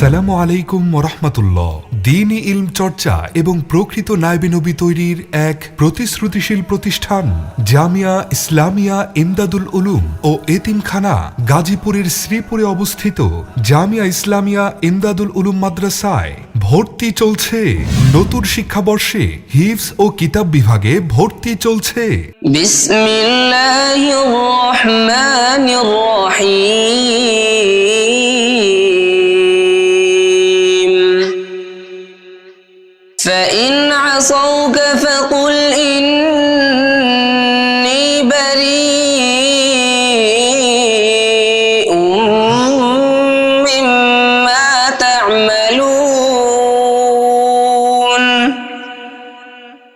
আসসালামু আলাইকুম ওয়া রাহমাতুল্লাহ। দ্বীনি ইলম চর্চা এবং প্রকৃত নায়েবে নবী তৈরির এক প্রতিশ্রুতিশীল প্রতিষ্ঠান জামিয়া ইসলামিয়া ইমদাদুল উলুম ও এতিমখানা গাজীপুরের শ্রীপুরে অবস্থিত জামিয়া ইসলামিয়া ইমদাদুল উলুম মাদ্রাসায় ভর্তি চলছে। নতুন শিক্ষাবর্ষে হিফজ ও কিতাব বিভাগে ভর্তি চলছে। বিসমিল্লাহির রহমানির রহিম فإن عصوك فقل إني بريء مما تعملون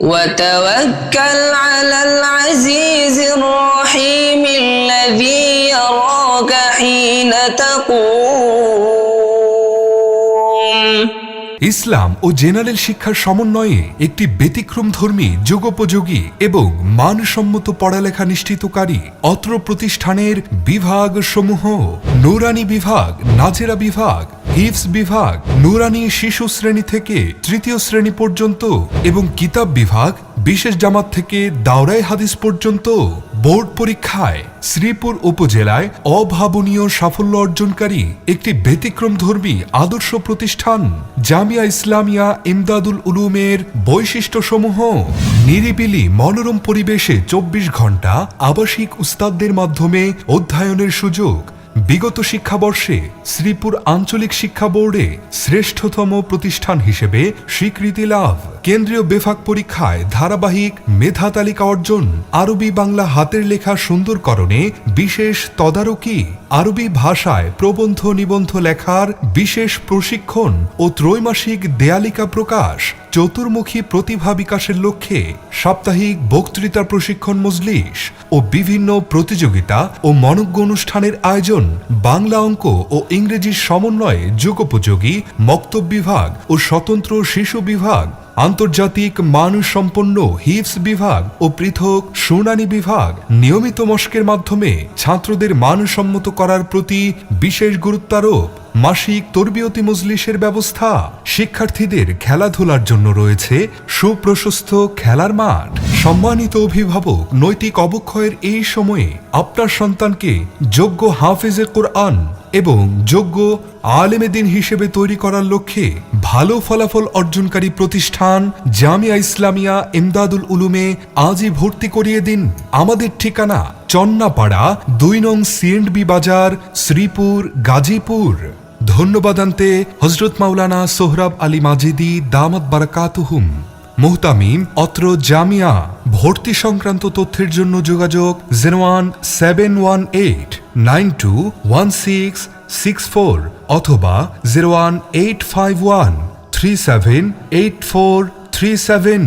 وتوكل على العزيز الرحيم الذي يراك حين تقوم। ইসলাম ও জেনারেল শিক্ষার সমন্বয়ে একটি ব্যতিক্রমধর্মী যুগোপযোগী এবং মানসম্মত পড়ালেখা নিশ্চিতকারী অত্র প্রতিষ্ঠানের বিভাগ সমূহ: নুরানি বিভাগ, নাজেরা বিভাগ, হিফজ বিভাগ, নুরানি শিশু শ্রেণী থেকে তৃতীয় শ্রেণী পর্যন্ত এবং কিতাব বিভাগ বিশেষ জামাত থেকে দাওরায়ে হাদিস পর্যন্ত। বোর্ড পরীক্ষায় শ্রীপুর উপজেলায় অভাবনীয় সাফল্য অর্জনকারী একটি ব্যতিক্রমধর্মী আদর্শ প্রতিষ্ঠান জামিয়া ইসলামিয়া ইমদাদুল উলুমের বৈশিষ্ট্যসমূহ: নিরিবিলি মনোরম পরিবেশে 24 ঘণ্টা আবাসিক উস্তাদদের মাধ্যমে অধ্যয়নের সুযোগ। বিগত শিক্ষাবর্ষে শ্রীপুর আঞ্চলিক শিক্ষা বোর্ডে শ্রেষ্ঠতম প্রতিষ্ঠান হিসেবে স্বীকৃতি লাভ। কেন্দ্রীয় বিভাগ পরীক্ষায় ধারাবাহিক মেধা তালিকা অর্জন। আরবি বাংলা হাতের লেখা সুন্দরকরণে বিশেষ তদারকি। আরবি ভাষায় প্রবন্ধ নিবন্ধ লেখার বিশেষ প্রশিক্ষণ ও ত্রৈমাসিক দেয়ালিকা প্রকাশ। চতুর্মুখী প্রতিভা বিকাশের লক্ষ্যে সাপ্তাহিক বক্তৃতা প্রশিক্ষণ মজলিস ও বিভিন্ন প্রতিযোগিতা ও মনজ্ঞ অনুষ্ঠানের আয়োজন। বাংলা অঙ্ক ও ইংরেজির সমন্বয়ে যুগোপযোগী মক্তব বিভাগ ও স্বতন্ত্র শিশু বিভাগ। আন্তর্জাতিক মানসম্পন্ন হিফজ বিভাগ ও পৃথক শুনানি বিভাগ। নিয়মিত মস্কের মাধ্যমে ছাত্রদের মানসম্মত করার প্রতি বিশেষ গুরুত্বারোপ। মাসিক তরবিয়তি মজলিসের ব্যবস্থা। শিক্ষার্থীদের খেলাধুলার জন্য রয়েছে সুপ্রশস্ত খেলার মাঠ। সম্মানিত অভিভাবক, নৈতিক অবক্ষয়ের এই সময়ে আপনার সন্তানকে যোগ্য হাফেজে কোরআন এবং যোগ্য আলেমে দ্বীন হিসেবে তৈরি করার লক্ষ্যে ভালো ফলাফল অর্জনকারী প্রতিষ্ঠান জামিয়া ইসলামিয়া ইমদাদুল উলুমে আজই ভর্তি করিয়ে দিন। আমাদের ঠিকানা চন্নাপাড়া 2 নং সিএন্ডবি বাজার, শ্রীপুর, গাজীপুর। ধন্যবাদান্তে হযরত মাওলানা সোহরাব আলী মাজিদি দামাত বারাকাতুহুম, মুহতামিম অত্র জামিয়া। ভর্তি সংক্রান্ত তথ্যের জন্য যোগাযোগ 01791921664 অথবা 01851378437।